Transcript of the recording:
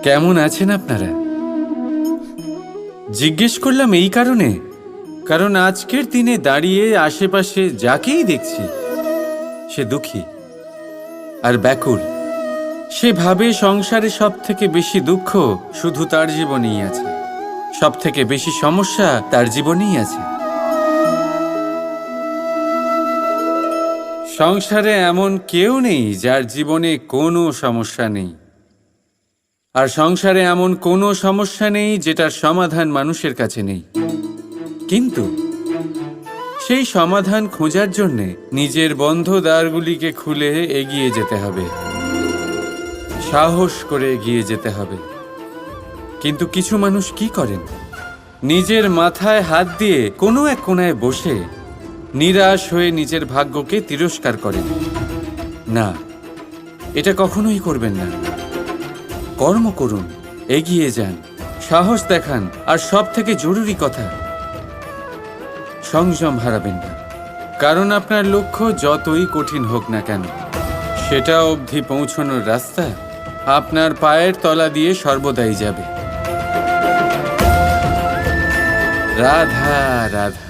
কেমন আছেন আপনারা? জিজ্ঞেস করলাম এই কারণে, কারণ আজকের দিনে দাঁড়িয়ে আশেপাশে যাকেই দেখছি সে দুঃখী আর ব্যাকুল। সে ভাবে সংসারে সব থেকে বেশি দুঃখ শুধু তার জীবনেই আছে, সব থেকে বেশি সমস্যা তার জীবনেই আছে। সংসারে এমন কেউ নেই যার জীবনে কোনো সমস্যা নেই, আর সংসারে এমন কোনো সমস্যা নেই যেটার সমাধান মানুষের কাছে নেই। কিন্তু সেই সমাধান খোঁজার জন্যে নিজের বন্ধ দ্বারগুলিকে খুলে এগিয়ে যেতে হবে, সাহস করে এগিয়ে যেতে হবে। কিন্তু কিছু মানুষ কি করেন? নিজের মাথায় হাত দিয়ে কোনো এক কোণায় বসে নিরাশ হয়ে নিজের ভাগ্যকে তিরস্কার করেন। না, এটা কখনোই করবেন না। কর্ম করুন, এগিয়ে যান, সাহস দেখান, আর সব থেকে জরুরি কথা, সংযম হারাবেন না। কারণ আপনার লক্ষ্য যতই কঠিন হোক না কেন, সেটা অবধি পৌঁছানোর রাস্তা আপনার পায়ের তলা দিয়ে সর্বদাই যাবে। রাধা রাধা।